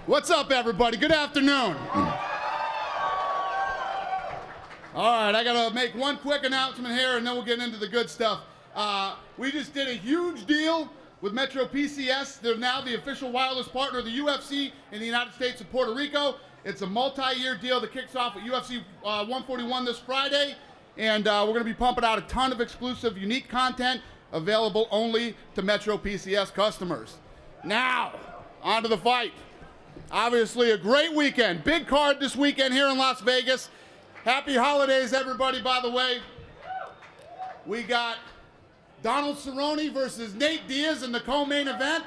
What's up, everybody? Good afternoon. All right, I gotta make one quick announcement here, and then we'll get into the good stuff. We just did a huge deal with Metro PCS. They're now the official wireless partner of the UFC in the United States of Puerto Rico. It's a multi-year deal that kicks off at UFC 141 this Friday, and we're gonna be pumping out a ton of exclusive, unique content available only to Metro PCS customers. Now, on to the fight. Obviously a great weekend. Big card this weekend here in Las Vegas. Happy holidays, everybody, by the way. We got Donald Cerrone versus Nate Diaz in the co-main event.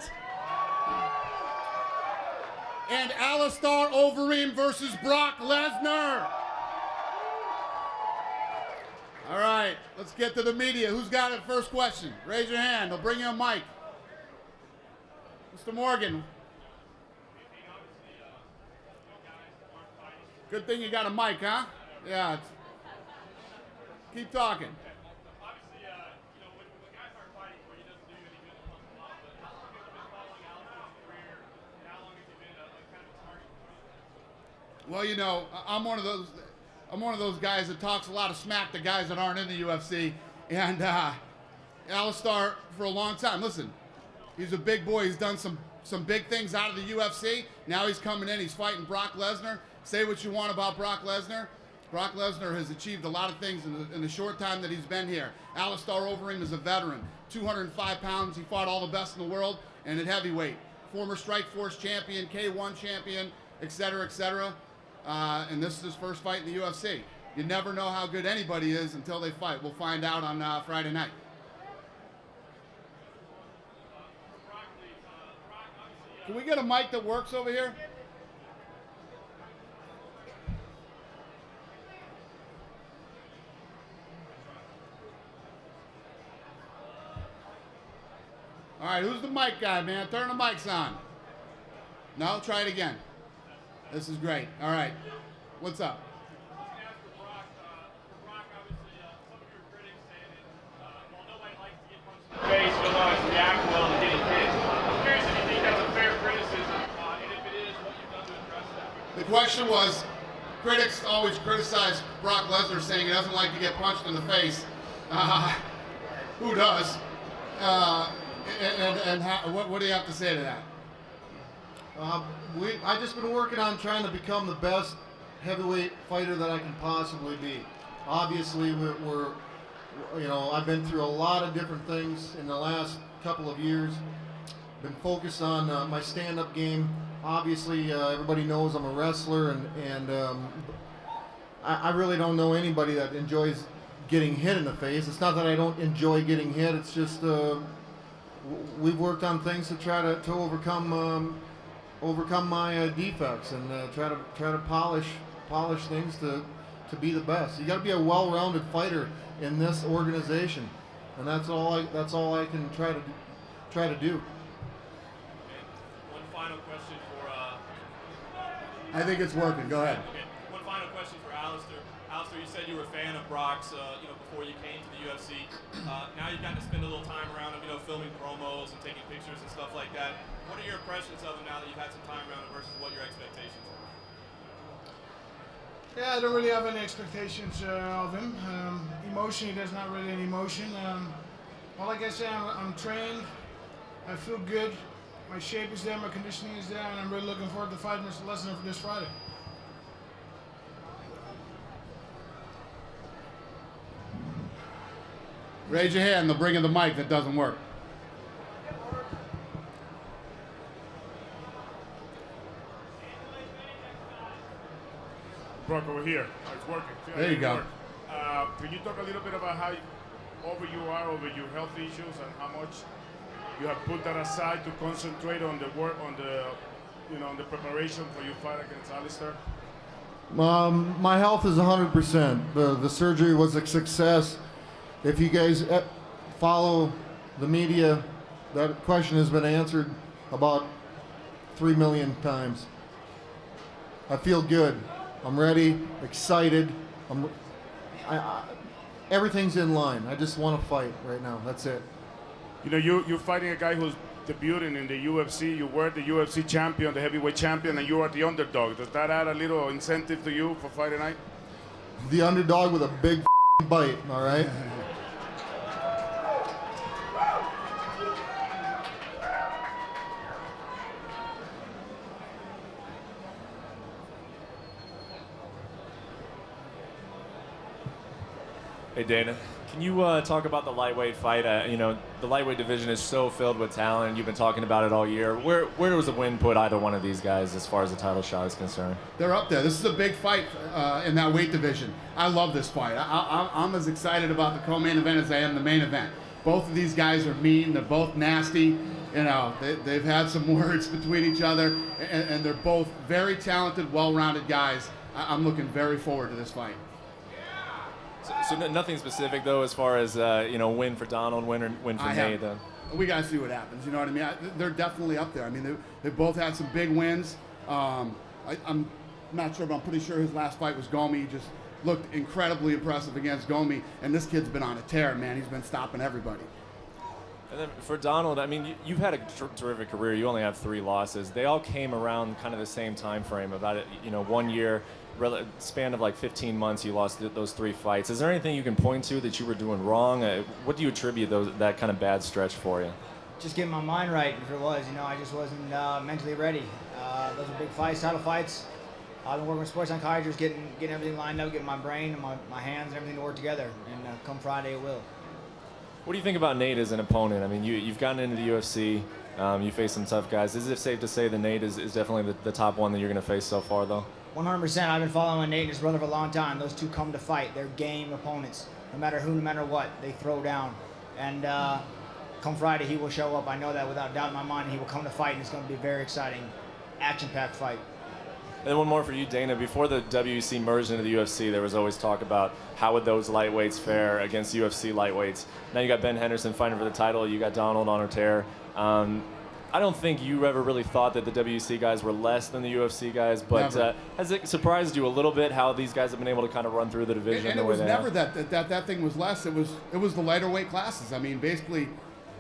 And Alistair Overeem versus Brock Lesnar. All right, let's get to the media. Who's got it? First question. Raise your hand. I'll bring you a mic. Mr. Morgan. Good thing you got a mic, huh? Yeah. Keep talking. Obviously, when guys aren't fighting for you, it doesn't do you any good to pump them up. But how long have you been following Alistair's career, and how long has he been kind of a target for you? Well, you know, I'm one of those guys that talks a lot of smack to guys that aren't in the UFC, and Alistair for a long time. Listen, he's a big boy. He's done some big things out of the UFC. Now he's coming in. He's fighting Brock Lesnar. Say what you want about Brock Lesnar. Brock Lesnar has achieved a lot of things in the short time that he's been here. Alistair Overeem is a veteran. 205 pounds. He fought all the best in the world, and at heavyweight. Former Strikeforce champion, K1 champion, et cetera, et cetera. And this is his first fight in the UFC. You never know how good anybody is until they fight. We'll find out on Friday night. Can we get a mic that works over here? All right, who's the mic guy, man? Turn the mics on. No, try it again. This is great. All right. What's up? For Brock, obviously, some of your critics say that while nobody likes to get punched in the face, you'll always react well to getting hit. I'm curious if you think that's a fair criticism, and if it is, what you've done to address that. The question was, critics always criticize Brock Lesnar saying he doesn't like to get punched in the face. Who does? What do you have to say to that? I just been working on trying to become the best heavyweight fighter that I can possibly be. Obviously, I've been through a lot of different things in the last couple of years. Been focused on my stand-up game. Obviously, everybody knows I'm a wrestler, and I really don't know anybody that enjoys getting hit in the face. It's not that I don't enjoy getting hit. It's just we've worked on things to try to overcome my defects and try to polish things to be the best. You got to be a well-rounded fighter in this organization, and that's all I can try to do. One final question for. I think it's working. Go ahead. Okay. One final question for Alistair. Alistair, you said you were a fan of Brock's, before you came to the UFC. Now you've gotten to spend a little time around him, filming promos and taking pictures and stuff like that. What are your impressions of him now that you've had some time around him versus what your expectations are? Yeah, I don't really have any expectations of him. Emotionally, there's not really any emotion. Well, like I said, I'm trained. I feel good. My shape is there, my conditioning is there, and I'm really looking forward to fighting Mr. Lesnar for this Friday. Raise your hand. They'll bring in the mic that doesn't work. Brock, over here. It's working. There you go. Can you talk a little bit about how over you are over your health issues and how much you have put that aside to concentrate on the work, on the preparation for your fight against Alistair? My health is 100%. The surgery was a success. If you guys follow the media, that question has been answered about 3 million times. I feel good. I'm ready, excited. everything's in line. I just want to fight right now. That's it. You know, you're fighting a guy who's debuting in the UFC. You were the UFC champion, the heavyweight champion, and you are the underdog. Does that add a little incentive to you for Friday night? The underdog with a big bite, all right? Hey Dana, can you talk about the lightweight fight? You know, the lightweight division is so filled with talent. You've been talking about it all year. Where was the win put either one of these guys as far as the title shot is concerned? They're up there. This is a big fight in that weight division. I love this fight. I'm as excited about the co-main event as I am the main event. Both of these guys are mean. They're both nasty. You know, they've had some words between each other, and they're both very talented, well-rounded guys. I'm looking very forward to this fight. So nothing specific though, as far as you know, win for Donald, win for Nate. We gotta see what happens. You know what I mean? They're definitely up there. I mean, they both had some big wins. I'm not sure, but I'm pretty sure his last fight was Gomi. He just looked incredibly impressive against Gomi, and this kid's been on a tear, man. He's been stopping everybody. And then for Donald, I mean, you've had a terrific career. You only have 3 losses. They all came around kind of the same time frame, about it, you know, 1 year. Span of like 15 months, you lost those 3 fights. Is there anything you can point to that you were doing wrong? What do you attribute that kind of bad stretch for you? Just getting my mind right. If it was, you know, I just wasn't mentally ready. Those are big fights, title fights. I've been working with sports psychiatrists, getting everything lined up, getting my brain and my hands and everything to work together. And come Friday, it will. What do you think about Nate as an opponent? I mean, you've gotten into the UFC. You face some tough guys. Is it safe to say that Nate is definitely the top one that you're going to face so far, though? 100%. I've been following Nate and his brother for a long time. Those two come to fight. They're game opponents. No matter who, no matter what, they throw down. And come Friday, he will show up. I know that without doubt in my mind. He will come to fight, and it's going to be a very exciting, action-packed fight. And then one more for you, Dana. Before the WEC merged into the UFC, there was always talk about how would those lightweights fare against UFC lightweights. Now you got Ben Henderson fighting for the title. You got Donald on a tear. I don't think you ever really thought that the WEC guys were less than the UFC guys, but has it surprised you a little bit how these guys have been able to kind of run through the division and the it way was they never have? that thing was less. It was the lighter weight classes. I mean, basically,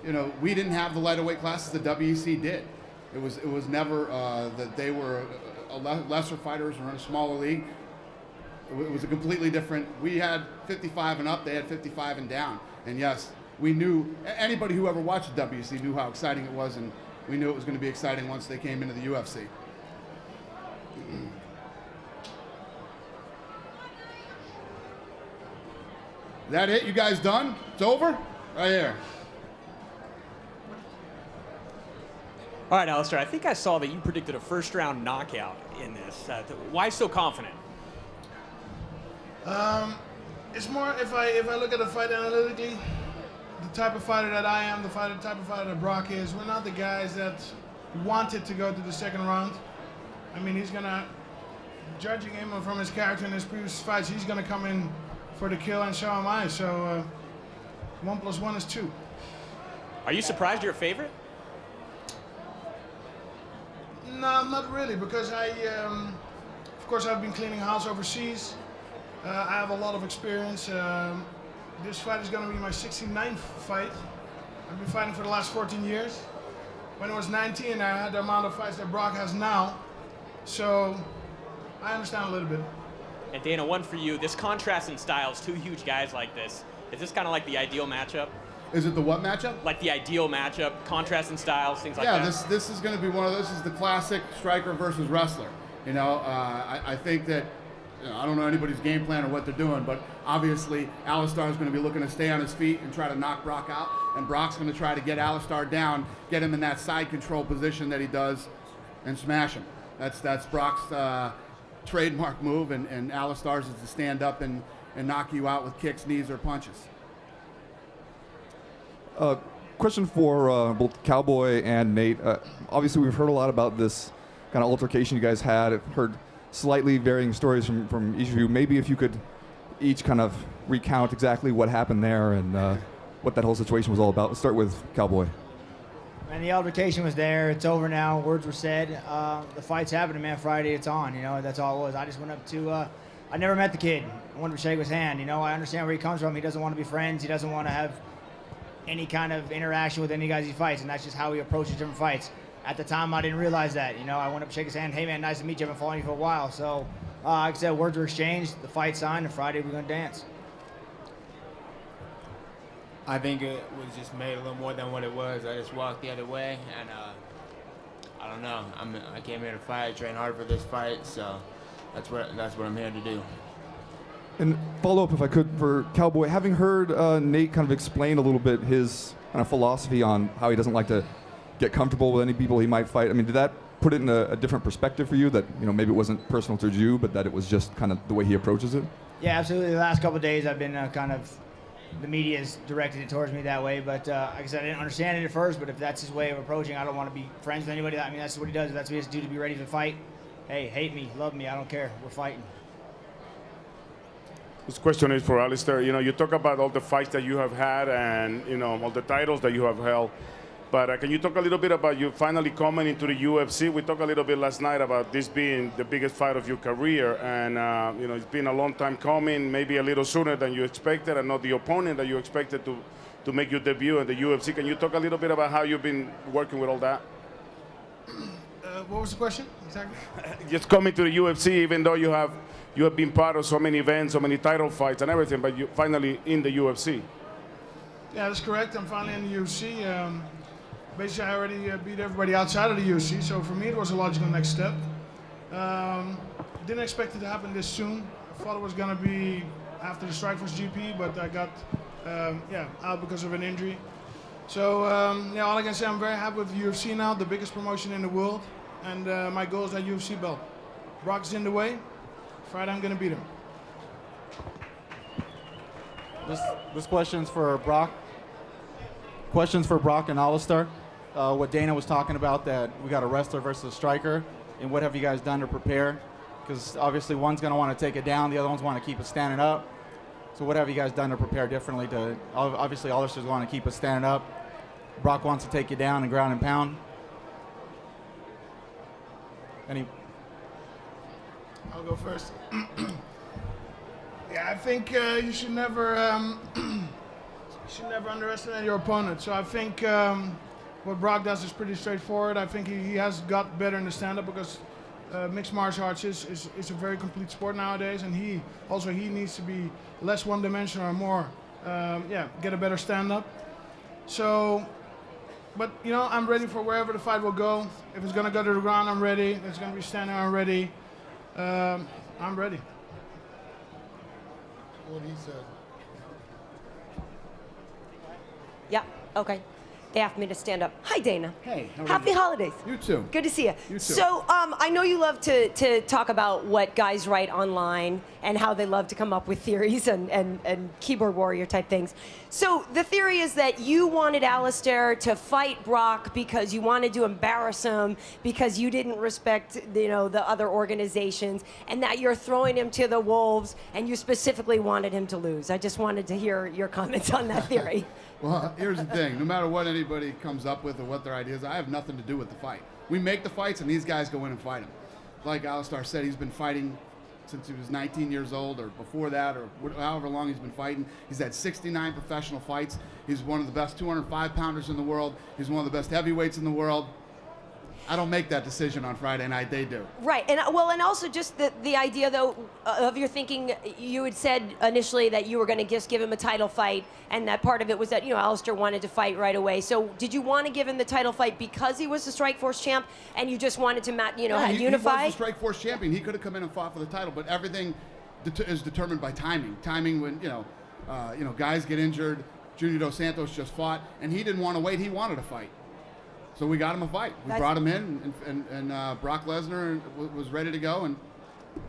you know, we didn't have the lighter weight classes. The WEC did. It was never that they were lesser fighters or in a smaller league. It was a completely different. We had 55 and up. They had 55 and down. And yes, we knew, anybody who ever watched the WEC knew how exciting it was, and we knew it was going to be exciting once they came into the UFC. That it? You guys done? It's over? Right here. All right, Alistair, I think I saw that you predicted a first-round knockout in this. Why so confident? It's more if I look at the fight analytically, the type of fighter that I am, the type of fighter that Brock is, we're not the guys that wanted to go to the second round. I mean, he's gonna, judging him from his character in his previous fights, he's gonna come in for the kill, and so am I. So 1 + 1 is 2. Are you surprised you're a favorite? No, not really, because of course, I've been cleaning house overseas. I have a lot of experience. This fight is going to be my 69th fight. I've been fighting for the last 14 years. When I was 19, I had the amount of fights that Brock has now. So I understand a little bit. And Dana, one for you. This contrast in styles, 2 huge guys like this. Is this kind of like the ideal matchup? Is it the what matchup? Like the ideal matchup, contrast in styles, things like that? Yeah, this is going to be one of those. This is the classic striker versus wrestler. You know, I think that, you know, I don't know anybody's game plan or what they're doing, but obviously Alistar is going to be looking to stay on his feet and try to knock Brock out, and Brock's going to try to get Alistar down, get him in that side control position that he does, and smash him. That's Brock's trademark move, and Alistar's is to stand up and knock you out with kicks, knees, or punches. Question for both Cowboy and Nate. Obviously, we've heard a lot about this kind of altercation you guys had. I've heard slightly varying stories from each of you. Maybe if you could each kind of recount exactly what happened there and what that whole situation was all about. Let's start with Cowboy. And the altercation was there. It's over now. Words were said. The fight's happening, man. Friday, it's on. You know, that's all it was. I just went up to. I never met the kid. I wanted to shake his hand. You know, I understand where he comes from. He doesn't want to be friends. He doesn't want to have any kind of interaction with any guys he fights, and that's just how he approaches different fights. At the time, I didn't realize that. You know, I went up, shake his hand, hey man, nice to meet you. I've been following you for a while. So, like I said, words were exchanged, the fight signed, and Friday we're gonna dance. I think it was just made a little more than what it was. I just walked the other way, and I don't know. I came here to fight, train hard for this fight, so that's what I'm here to do. And follow up, if I could, for Cowboy, having heard Nate kind of explain a little bit his kind of philosophy on how he doesn't like to get comfortable with any people he might fight. I mean, did that put it in a different perspective for you? That, you know, maybe it wasn't personal to you, but that it was just kind of the way he approaches it? Yeah, absolutely. The last couple of days, I've been kind of, the media has directed it towards me that way. But like I said, I didn't understand it at first. But if that's his way of approaching, I don't want to be friends with anybody. I mean, that's what he does. That's what he has to do to be ready to fight. Hey, hate me, love me, I don't care. We're fighting. This question is for Alistair. You know, you talk about all the fights that you have had and, you know, all the titles that you have held. But can you talk a little bit about you finally coming into the UFC? We talked a little bit last night about this being the biggest fight of your career. And, you know, it's been a long time coming, maybe a little sooner than you expected, and not the opponent that you expected to make your debut in the UFC. Can you talk a little bit about how you've been working with all that? What was the question exactly? Just coming to the UFC, even though you have been part of so many events, so many title fights and everything, but you finally in the UFC. Yeah, that's correct. I'm finally in the UFC. Basically, I already beat everybody outside of the UFC, so for me it was a logical next step. Didn't expect it to happen this soon. I thought it was going to be after the Strikeforce GP, but I got out because of an injury. So all I can say, I'm very happy with the UFC now, the biggest promotion in the world, and my goal is that UFC belt. Brock's in the way. Friday I'm going to beat him. This question's for Brock. Questions for Brock and Alistair. What Dana was talking about, that we got a wrestler versus a striker, and what have you guys done to prepare? Because obviously one's going to want to take it down, the other one's want to keep it standing up. So what have you guys done to prepare differently? To obviously Alistair's want to keep it standing up. Brock wants to take you down and ground and pound. I'll go first. Yeah, I think you should never underestimate your opponent. So I think what Brock does is pretty straightforward. I think he has got better in the stand-up because mixed martial arts is a very complete sport nowadays, and he needs to be less one-dimensional and more, get a better stand-up. So, but you know, I'm ready for wherever the fight will go. If it's gonna go to the ground, I'm ready. If it's gonna be standing, I'm ready. I'm ready. What he said. Yeah, okay. They asked me to stand up. Hi, Dana. Hey, how are Happy you? holidays. You too. Good to see you. You too. So, I know you love to talk about what guys write online and how they love to come up with theories and keyboard warrior type things. So, the theory is that you wanted Alistair to fight Brock because you wanted to embarrass him because you didn't respect, you know, the other organizations, and that you're throwing him to the wolves and you specifically wanted him to lose. I just wanted to hear your comments on that theory. Well, here's the thing. No matter what anybody comes up with or what their ideas are, I have nothing to do with the fight. We make the fights, and these guys go in and fight them. Like Alistair said, he's been fighting since he was 19 years old or before that or however long he's been fighting. He's had 69 professional fights. He's one of the best 205-pounders in the world. He's one of the best heavyweights in the world. I don't make that decision on Friday night. They do. Right, and also just the idea though of your thinking. You had said initially that you were going to just give him a title fight, and that part of it was that, you know, Alistair wanted to fight right away. So did you want to give him the title fight because he was the Strikeforce champ, and you just wanted to unify? He was the Strikeforce champion. He could have come in and fought for the title, but everything is determined by timing. Timing when guys get injured. Junior Dos Santos just fought, and he didn't want to wait. He wanted to fight. So we got him a fight. We brought him in, and Brock Lesnar was ready to go, and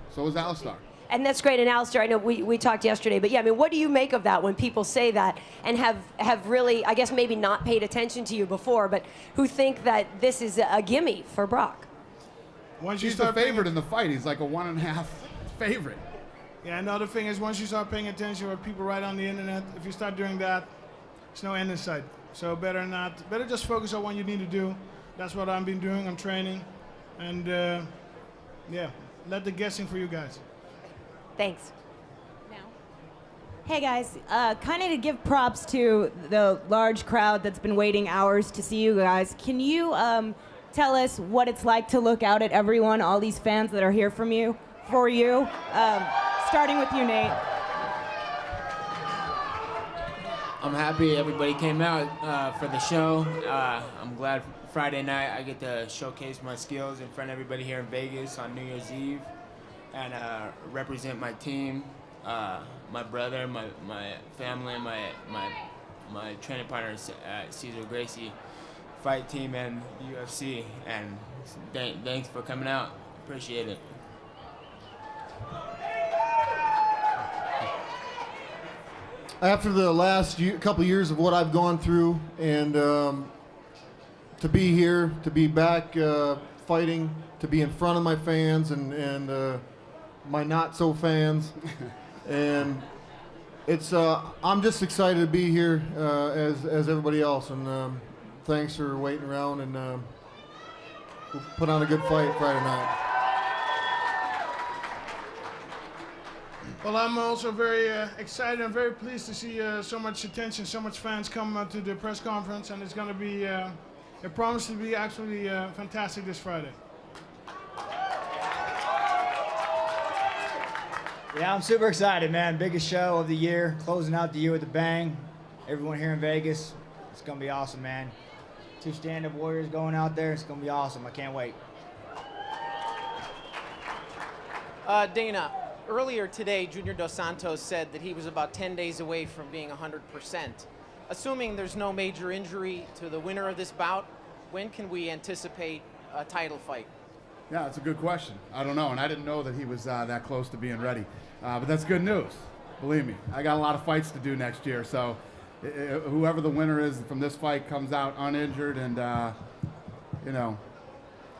so was Alistair. And that's great. And Alistair, I know we talked yesterday, but yeah, I mean, what do you make of that when people say that and have really, I guess maybe not paid attention to you before, but who think that this is a gimme for Brock? He's the favorite in the fight. He's like a 1.5 favorite. Yeah, another thing is once you start paying attention to what people write on the internet, if you start doing that, there's no end in sight. So better just focus on what you need to do. That's what I've been doing. I'm training, and let the guessing for you guys. Thanks. Now. Hey guys, kind of to give props to the large crowd that's been waiting hours to see you guys. Can you tell us what it's like to look out at everyone, all these fans that are here for you? Starting with you, Nate. I'm happy everybody came out for the show. I'm glad Friday night I get to showcase my skills in front of everybody here in Vegas on New Year's Eve and represent my team, my brother, my family, my training partners at Cesar Gracie fight team and the UFC. And thanks for coming out. Appreciate it. After the last couple years of what I've gone through, and to be here, to be back fighting, to be in front of my fans and my not so fans, and it's I'm just excited to be here as everybody else, and thanks for waiting around, and we'll put on a good fight Friday night. Well, I'm also very excited and very pleased to see so much attention, so much fans come to the press conference, and it's going to be, it promises to be absolutely fantastic this Friday. Yeah, I'm super excited, man. Biggest show of the year, closing out the year with a bang. Everyone here in Vegas, it's going to be awesome, man. 2 stand-up warriors going out there, it's going to be awesome. I can't wait. Dana, earlier today, Junior Dos Santos said that he was about 10 days away from being 100%. Assuming there's no major injury to the winner of this bout, when can we anticipate a title fight? Yeah, that's a good question. I don't know, and I didn't know that he was that close to being ready. But that's good news. Believe me, I got a lot of fights to do next year, so whoever the winner is from this fight comes out uninjured and,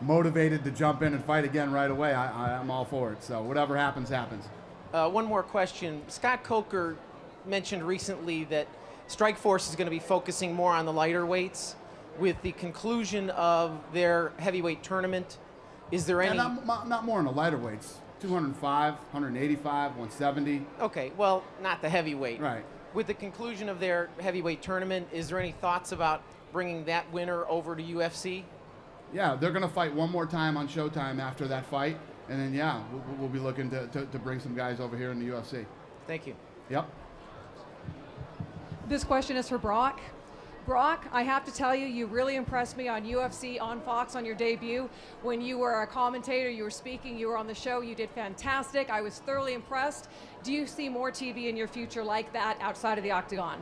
motivated to jump in and fight again right away, I'm all for it. So whatever happens, happens. One more question. Scott Coker mentioned recently that Strikeforce is going to be focusing more on the lighter weights. With the conclusion of their heavyweight tournament, is there any... Not more in the lighter weights. 205, 185, 170. Okay, well, not the heavyweight. Right. With the conclusion of their heavyweight tournament, is there any thoughts about bringing that winner over to UFC? Yeah, they're going to fight one more time on Showtime after that fight. And then, yeah, we'll be looking to bring some guys over here in the UFC. Thank you. Yep. This question is for Brock. Brock, I have to tell you, you really impressed me on UFC on Fox on your debut. When you were a commentator, you were speaking, you were on the show, you did fantastic. I was thoroughly impressed. Do you see more TV in your future like that outside of the octagon?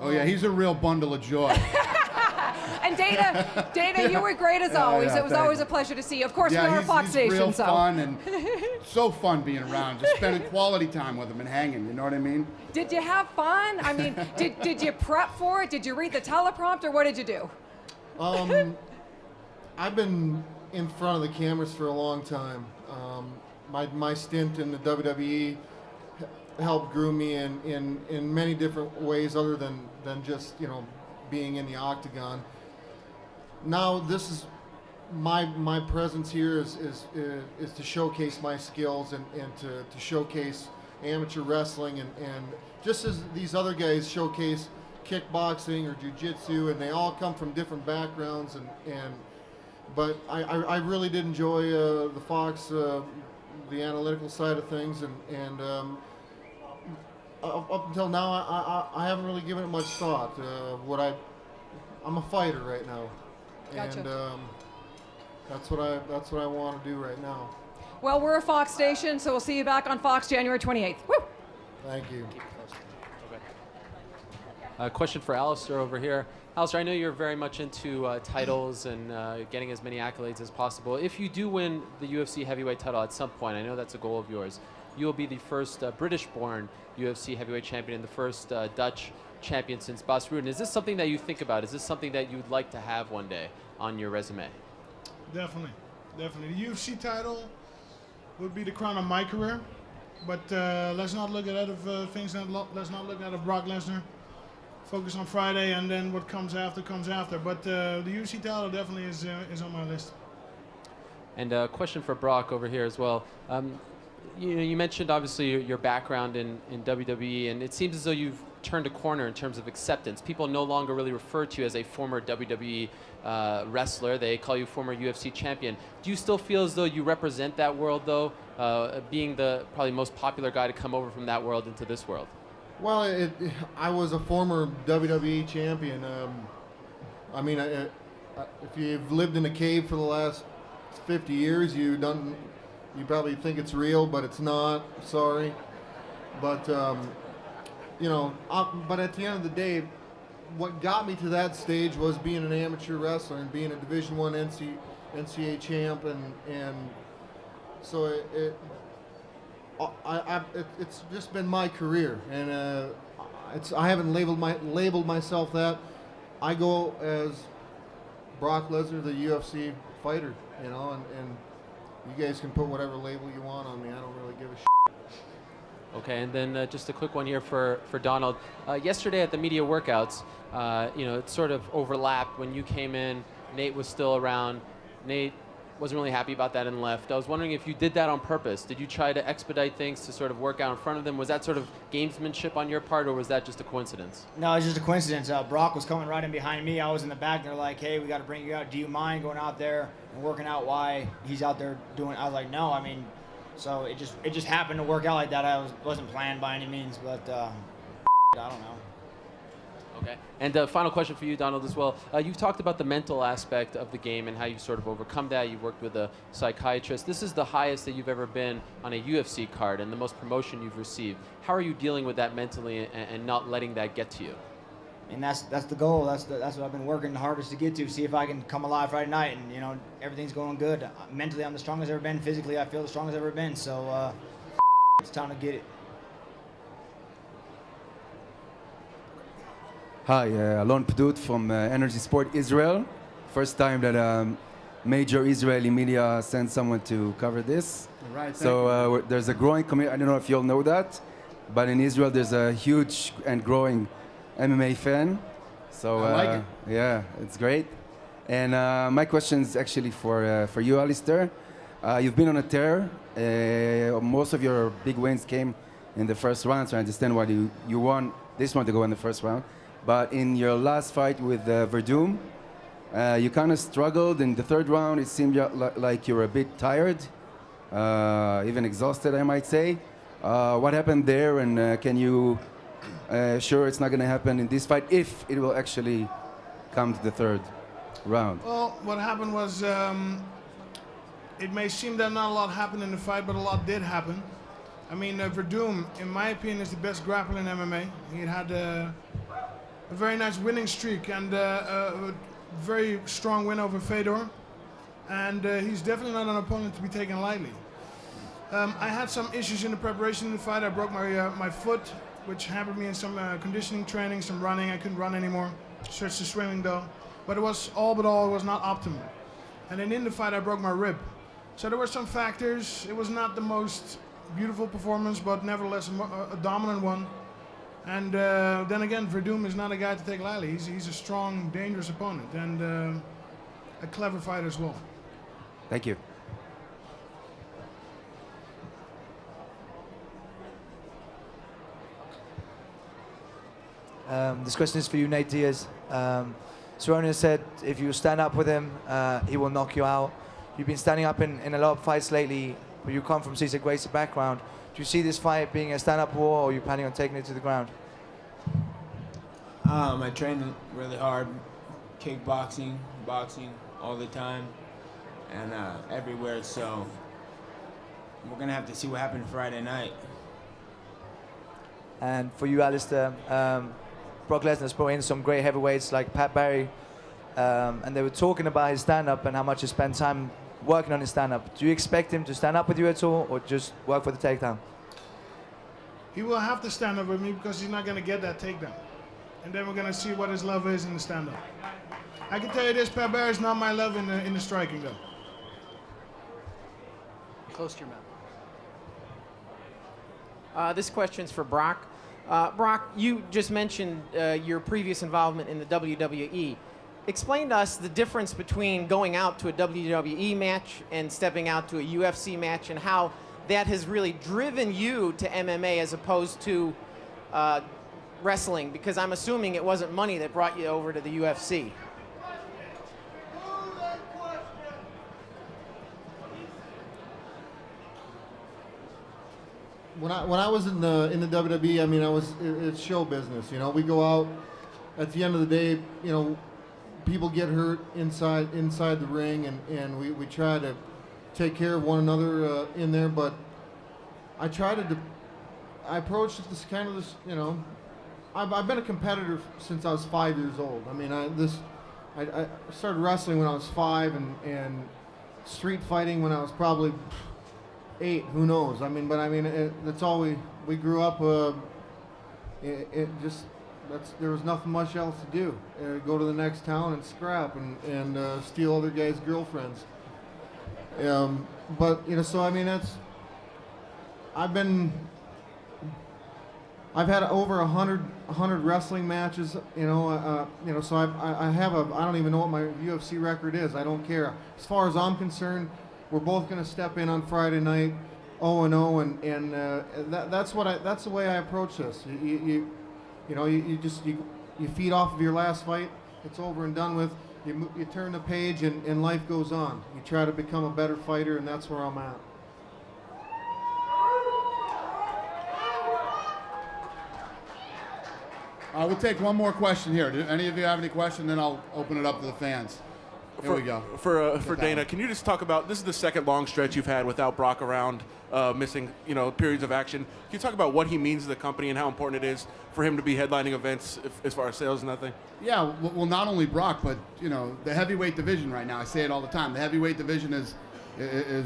Oh, yeah, he's a real bundle of joy. And Dana, you were great as always. It was always a pleasure to see you. Of course, we are a Fox station, real so. fun and so fun being around, just spending quality time with him and hanging. You know what I mean? Did you have fun? I mean, did you prep for it? Did you read the teleprompter? What did you do? I've been in front of the cameras for a long time. My stint in the WWE helped groom me in many different ways other than just being in the octagon. Now this is my presence here is to showcase my skills and to showcase amateur wrestling and just as these other guys showcase kickboxing or jiu-jitsu, and they all come from different backgrounds but I really did enjoy the Fox the analytical side of things and up until now I haven't really given it much thought. I'm a fighter right now. Gotcha. And that's what I want to do right now. Well, we're a Fox station, so we'll see you back on Fox January 28th. Woo! Thank you. Question for Alistair over here. Alistair, I know you're very much into titles and getting as many accolades as possible. If you do win the UFC heavyweight title at some point, I know that's a goal of yours, you will be the first British-born UFC heavyweight champion and the first Dutch champion since Bas Rutten. Is this something that you think about? Is this something that you'd like to have one day on your resume? Definitely. The UFC title would be the crown of my career, but let's not look at other things. Let's not look at Brock Lesnar. Focus on Friday, and then what comes after comes after. But the UFC title definitely is on my list. And a question for Brock over here as well. you mentioned obviously your background in WWE, and it seems as though you've turned a corner in terms of acceptance. People no longer really refer to you as a former WWE wrestler. They call you former UFC champion. Do you still feel as though you represent that world, though, being the probably most popular guy to come over from that world into this world? Well, I was a former WWE champion. I mean, if you've lived in a cave for the last 50 years, you probably think it's real, but it's not. Sorry, but but at the end of the day, what got me to that stage was being an amateur wrestler and being a Division I NCAA champ, and so it's just been my career, and I haven't labeled myself that. I go as Brock Lesnar, the UFC fighter, and you guys can put whatever label you want on me. I don't really give a shit. Okay, and then just a quick one here for Donald. Yesterday at the media workouts, it sort of overlapped. When you came in, Nate was still around. Nate wasn't really happy about that and left. I was wondering if you did that on purpose. Did you try to expedite things to sort of work out in front of them? Was that sort of gamesmanship on your part, or was that just a coincidence? No, it's just a coincidence. Brock was coming right in behind me. I was in the back. They're like, "Hey, we got to bring you out. Do you mind going out there and working out while he's out there doing?" I was like, "No, I mean." So it just happened to work out like that. Wasn't planned by any means, but I don't know. Okay. And final question for you, Donald, as well. You've talked about the mental aspect of the game and how you've sort of overcome that. You've worked with a psychiatrist. This is the highest that you've ever been on a UFC card and the most promotion you've received. How are you dealing with that mentally and not letting that get to you? And that's the goal. That's what I've been working the hardest to get to. See if I can come alive Friday night, and everything's going good. Mentally, I'm the strongest I've ever been. Physically, I feel the strongest I've ever been. So it's time to get it. Hi, Alon Pdut from Energy Sport Israel. First time that major Israeli media sent someone to cover this. Right. So there's a growing community. I don't know if you all know that, but in Israel there's a huge and growing MMA fan. So I like it. Yeah, it's great. And my question is actually for you, Alistair. You've been on a tear. Most of your big wins came in the first round, so I understand why you won this one to go in the first round. But in your last fight with Verdum, you kind of struggled. In the third round, it seemed like you were a bit tired, even exhausted, I might say. What happened there, and can you sure it's not going to happen in this fight if it will actually come to the third round? Well, what happened was it may seem that not a lot happened in the fight, but a lot did happen. I mean, Verdum, in my opinion, is the best grappler in MMA. He had a very nice winning streak and a very strong win over Fedor. And he's definitely not an opponent to be taken lightly. I had some issues in the preparation of the fight. I broke my foot, which hampered me in some conditioning training, some running. I couldn't run anymore. Switched to swimming though. But it was, all but all, it was not optimal. And then in the fight, I broke my rib. So there were some factors. It was not the most beautiful performance, but nevertheless a dominant one. And then again, Verdum is not a guy to take lightly. He's a strong, dangerous opponent and a clever fighter as well. Thank you. This question is for you, Nate Diaz. Cerrone said if you stand up with him, he will knock you out. You've been standing up in a lot of fights lately, but you come from Cesar Grace's background. Do you see this fight being a stand-up war, or are you planning on taking it to the ground? I train really hard, kickboxing, boxing all the time, and everywhere. So we're gonna have to see what happens Friday night. And for you, Alistair, Brock Lesnar's brought in some great heavyweights like Pat Barry, and they were talking about his stand-up and how much he spent time working on his stand-up. Do you expect him to stand up with you at all, or just work for the takedown? He will have to stand up with me because he's not going to get that takedown. And then we're going to see what his level is in the stand-up. I can tell you this, Pat Barry is not my level in the striking, though. Close to your mouth. This question's for Brock. Brock, you just mentioned your previous involvement in the WWE. Explain to us the difference between going out to a WWE match and stepping out to a UFC match, and how that has really driven you to MMA as opposed to wrestling? Because I'm assuming it wasn't money that brought you over to the UFC. When I was in the WWE, I mean, it's show business. You know, we go out. At the end of the day, you know, people get hurt inside the ring, and we try to take care of one another in there. But I approached this kind of this. You know, I've been a competitor since I was 5 years old. I mean, I started wrestling when I was 5, and street fighting when I was probably 8, who knows? I mean, that's all we grew up. There was nothing much else to do. Go to the next town and scrap and steal other guys' girlfriends. But you know, so I mean, I've had over 100 wrestling matches. You know, so I don't even know what my UFC record is. I don't care. As far as I'm concerned, we're both going to step in on Friday night, 0-0, and that's the way I approach this. You feed off of your last fight. It's over and done with. You turn the page, and life goes on. You try to become a better fighter, and that's where I'm at. We'll take one more question here. Do any of you have any question? Then I'll open it up to the fans. Here we go. For Dana, can you just talk about, this is the second long stretch you've had without Brock around, missing periods of action. Can you talk about what he means to the company and how important it is for him to be headlining events as far as sales and that thing? Yeah, well, not only Brock, but the heavyweight division right now. I say it all the time. The heavyweight division is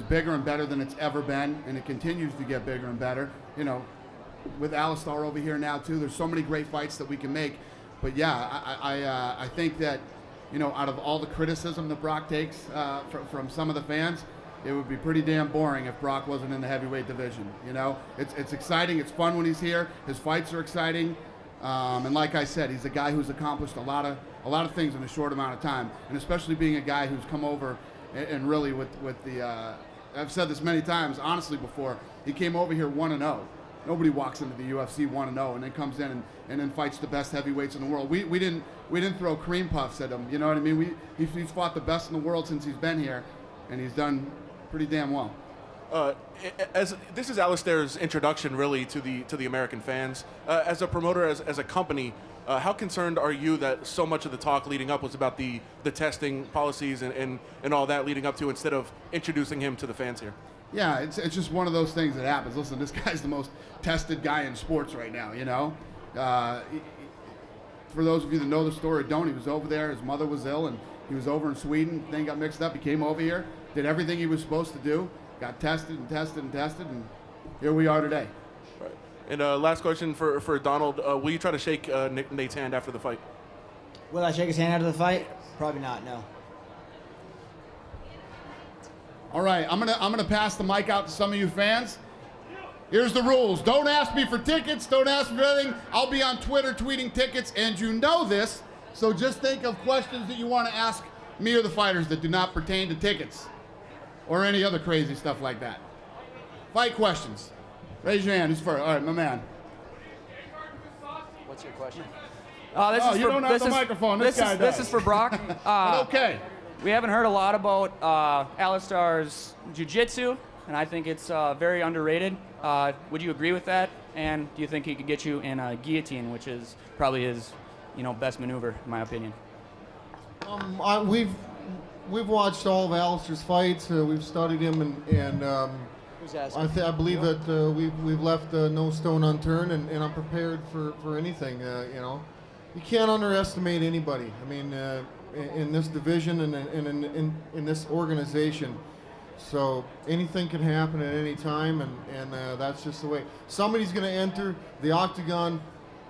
bigger and better than it's ever been, and it continues to get bigger and better. With Alistar over here now too. There's so many great fights that we can make. But yeah, I think that. Out of all the criticism that Brock takes from some of the fans, it would be pretty damn boring if Brock wasn't in the heavyweight division. It's exciting. It's fun when he's here. His fights are exciting, and like I said, he's a guy who's accomplished a lot of things in a short amount of time, and especially being a guy who's come over and really with the. I've said this many times, honestly, before. He came over here 1-0. Nobody walks into the UFC 1-0 and then comes in and then fights the best heavyweights in the world. We didn't throw cream puffs at him. You know what I mean? He's fought the best in the world since he's been here, and he's done pretty damn well. As this is Alistar's introduction, really, to the American fans. As a promoter, as a company, how concerned are you that so much of the talk leading up was about the testing policies and all that leading up to, instead of introducing him to the fans here? Yeah, it's just one of those things that happens. Listen, this guy's the most tested guy in sports right now, For those of you that know the story, he was over there. His mother was ill, and he was over in Sweden. Thing got mixed up. He came over here, did everything he was supposed to do, got tested, and here we are today. Right. And last question for Donald. Will you try to shake Nate's hand after the fight? Will I shake his hand after the fight? Probably not, no. All right, I'm gonna pass the mic out to some of you fans. Here's the rules. Don't ask me for tickets. Don't ask me for anything. I'll be on Twitter tweeting tickets, and you know this, so just think of questions that you want to ask me or the fighters that do not pertain to tickets or any other crazy stuff like that. Fight questions. Raise your hand. Who's first? All right, my man. What's your question? You don't have the microphone. This guy does. This is for Brock. Okay. We haven't heard a lot about Alistar's jiu-jitsu, and I think it's very underrated. Would you agree with that? And do you think he could get you in a guillotine, which is probably his, best maneuver, in my opinion? We've watched all of Alistar's fights. We've studied him, and I believe that we've left no stone unturned, and I'm prepared for anything. You can't underestimate anybody. I mean. In this division and in this organization. So anything can happen at any time, and that's just the way. Somebody's going to enter the octagon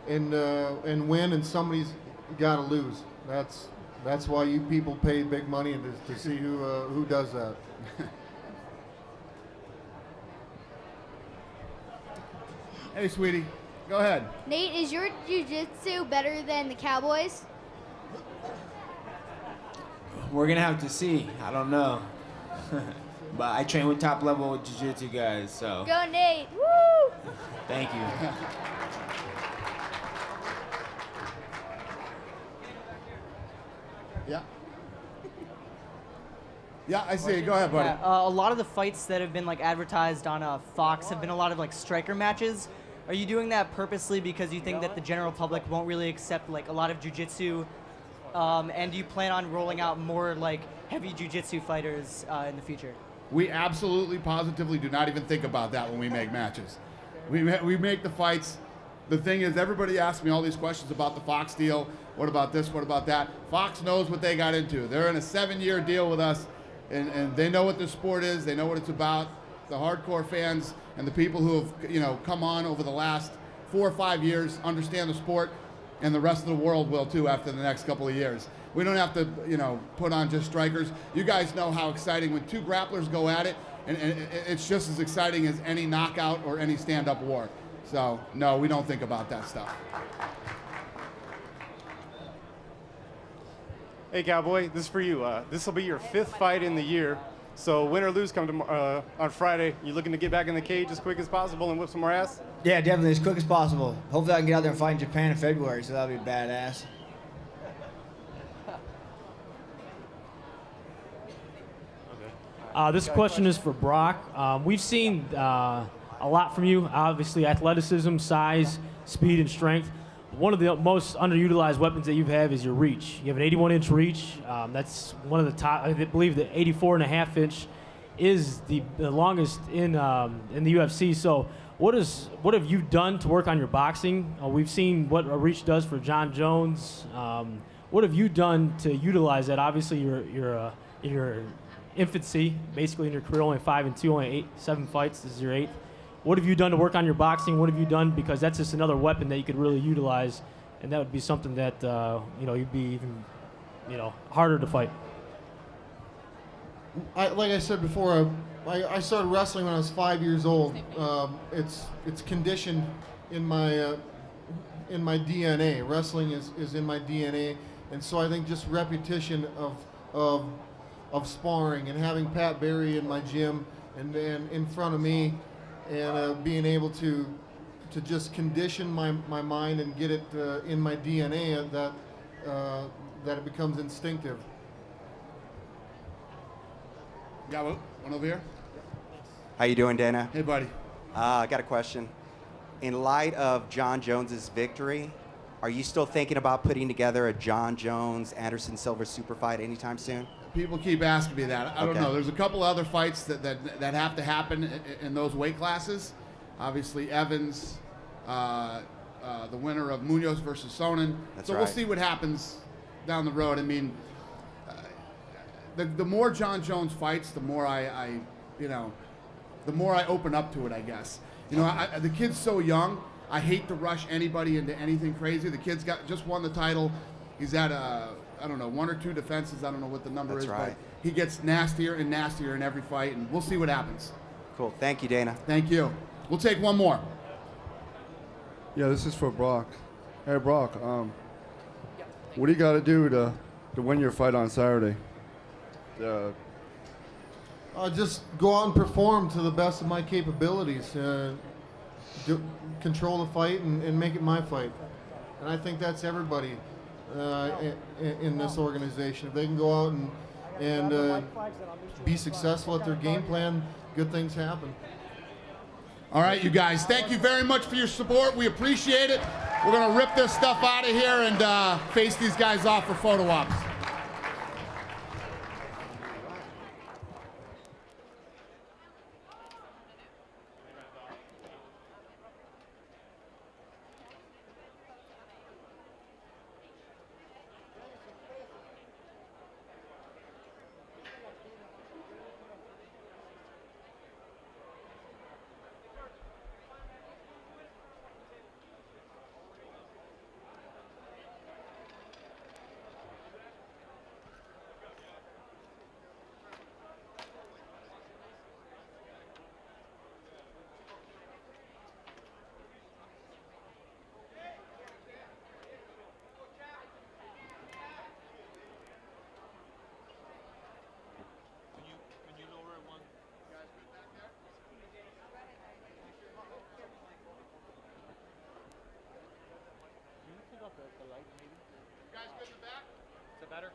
and win, and somebody's got to lose. That's why you people pay big money to see who does that. Hey, sweetie, go ahead. Nate, is your jiu-jitsu better than the Cowboys? We're going to have to see. I don't know. but I train with top level jiu-jitsu guys, so Go Nate! Woo! thank you. Yeah. Yeah, I see. Go ahead, buddy. Yeah, a lot of the fights that have been like advertised on Fox have been a lot of like striker matches. Are you doing that purposely because you think that the general public won't really accept like a lot of jujitsu? And do you plan on rolling out more like heavy jujitsu fighters in the future? We absolutely, positively do not even think about that when we make matches. We make the fights. The thing is, everybody asks me all these questions about the Fox deal. What about this? What about that? Fox knows what they got into. They're in a 7-year deal with us, and they know what the sport is. They know what it's about. The hardcore fans and the people who have come on over the last 4 or 5 years understand the sport, and the rest of the world will too after the next couple of years. We don't have to put on just strikers. You guys know how exciting when 2 grapplers go at it, and it's just as exciting as any knockout or any stand-up war. So no, we don't think about that stuff. Hey Cowboy, this is for you. This will be your 5th fight in the year. So win or lose, come to on Friday. You looking to get back in the cage as quick as possible and whip some more ass? Yeah, definitely as quick as possible. Hopefully I can get out there and fight in Japan in February, so that'll be badass. This question is for Brock. We've seen a lot from you, obviously athleticism, size, speed, and strength. One of the most underutilized weapons that you have is your reach. You have an 81-inch reach. That's one of the top. I believe the 84.5-inch is the longest in the UFC. So what have you done to work on your boxing? We've seen what a reach does for John Jones. What have you done to utilize that? Obviously, your infancy, basically in your career, only 5-2, only 7 fights. This is your 8th. What have you done to work on your boxing? What have you done? Because that's just another weapon that you could really utilize, and that would be something that you'd be even harder to fight. Like I said before, I started wrestling when I was 5 years old. It's conditioned in my DNA. Wrestling is in my DNA, and so I think just repetition of sparring and having Pat Barry in my gym and in front of me, and being able to just condition my mind and get it in my DNA that it becomes instinctive. Got one over here. How you doing, Dana? Hey, buddy. I got a question. In light of John Jones's victory, are you still thinking about putting together a John Jones Anderson Silva super fight anytime soon? People keep asking me that. I don't Okay. know. There's a couple other fights that have to happen in those weight classes. Obviously, Evans, the winner of Munoz versus Sonnen. That's so right. we'll see what happens down the road. I mean, the more John Jones fights, the more the more I open up to it, I guess. The kid's so young. I hate to rush anybody into anything crazy. The kid's just won the title. He's at I don't know, 1 or 2 defenses. I don't know what the number That's is, right. but he gets nastier and nastier in every fight, and we'll see what happens. Cool. Thank you, Dana. Thank you. We'll take one more. Yeah, this is for Brock. Hey, Brock, what do you got to do to win your fight on Saturday? Just go out and perform to the best of my capabilities. Control the fight and make it my fight. And I think that's everybody in this organization. If they can go out and be successful at their game plan, good things happen. All right, you guys, thank you very much for your support. We appreciate it. We're going to rip this stuff out of here and face these guys off for photo ops. better?